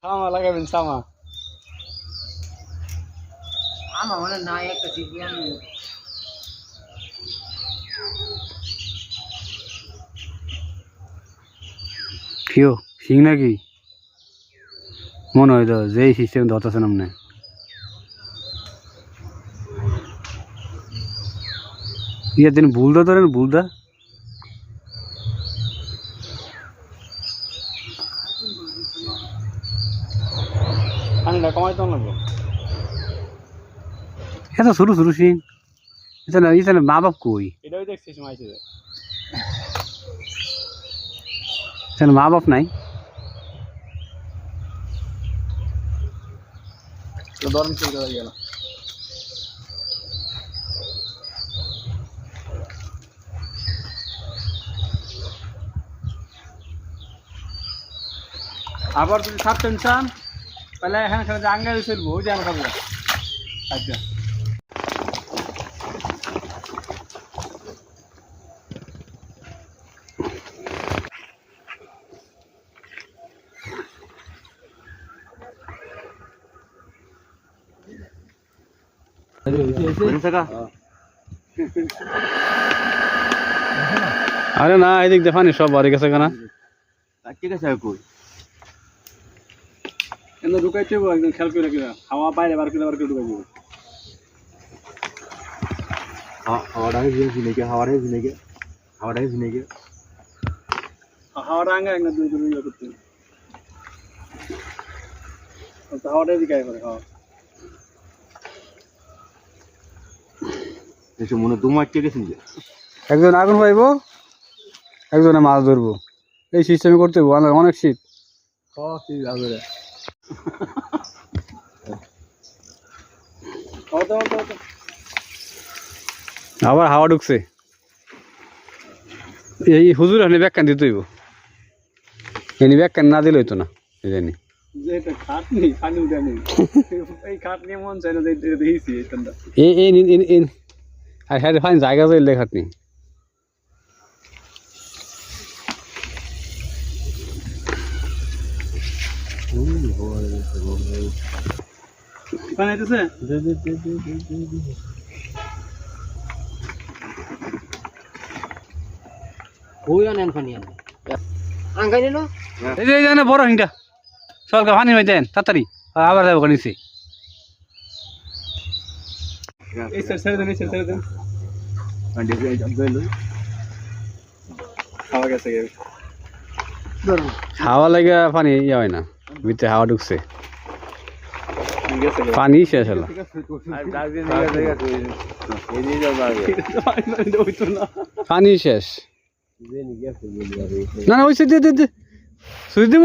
সামা লাগাবেন সামা আমার মনে না একটা সিপিএম কিও সিং নাকি মনে হয় তো যেই সিস্টেম ধরতেছে নামনে ইয়ে দিন ভুলদা ধরেন ভুলদা পানিটা কমাইতে লাগবো এত শুরু শুরু সিং ইতালে মা বাপ কই এটাই দেখছিস মাইছে এখানে মা বাপ নাই তো দরম চলে গেল আবার যদি ছাড়তেন চান তাহলে এখানে যে আঙ্গাই চলবো ওই যে আমার খাবো আচ্ছা আরে না এদিক দেখানি সব বাড়ি গেছে কেনা ঠিক আছে কই এনে ঢুকাইতে হবে একদম খেয়াল করে রাখবে হাওয়া বাইরে বার করে ঢুকাই দেবো হাওয়াটা আঙ্গা একদম দুই দুই করতে হাওয়াটা দিকে করে হাওয়া এসে মনে দু মাস গেছেন যে একজন আগুন পাইবো একজনে মাছ ধরবো এই সিস্টেমে করতে হইব অনেক শীত আবার হাওয়া ঢুকছে এই হুজুর হানি ব্যাখ্যান দিতে হইব এনি ব্যাখ্যান না দিলে হইতো না এই জানি যেটা খাটনি পানি উঠে নেই এই খাটনি মন চাই না দেখেছি এইখানটা এই আর হ্যাঁ ফাইন জায়গা চাইলে খাটনি পানি আইতেছে ওই আনেন পানি আনে আঙ্গাই নিল এই যে বড় হিংটা সরকার পানি মাই দেন তাড়াতাড়ি আবার যাবো নিচে এই স্যার ছেড়ে দেন খাওয়া গেছে হাওয়া লাগে পানি ইয়ে হয় না ভিতরে হাওয়া ঢুকছে পানি শেষ হলো পানি শেষ না না ওইসে দে সুইচ দিব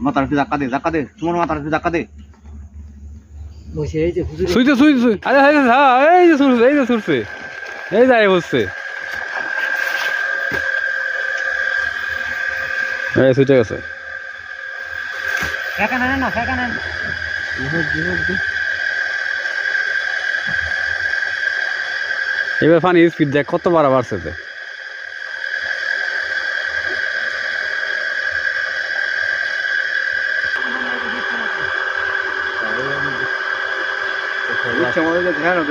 মাথার ধাক্কা দে তোমার মাথার ধাক্কা দে বসে এই যে হুজুর সুইচ আরে এই যে সুরছে এই যায় বসছে এই সুইচে গেছে ফেকা নেন না ফেকা নেন এবার পানি স্পিড দেখ কত বাড়া বাড়ছে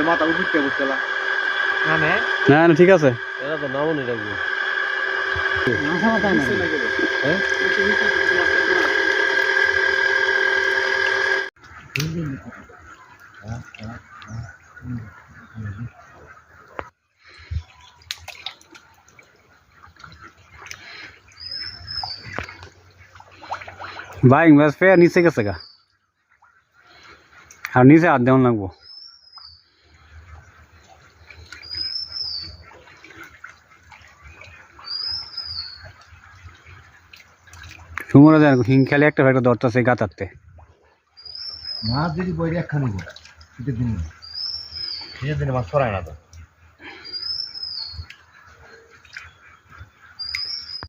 মাথা উঠতে বসছিলাম না না ঠিক আছে এরা তো নামও নেই রাখবো বাইক ম্যাচ ফেয়ার নিচে গেছে গা আর নিচে হাত দেওয়ান লাগবো সুমরা জান হিং খেলে একটা ধরতেছে গাতারতে মাছ যদি বই একখানি দিন মাছ ছড়ায় না তো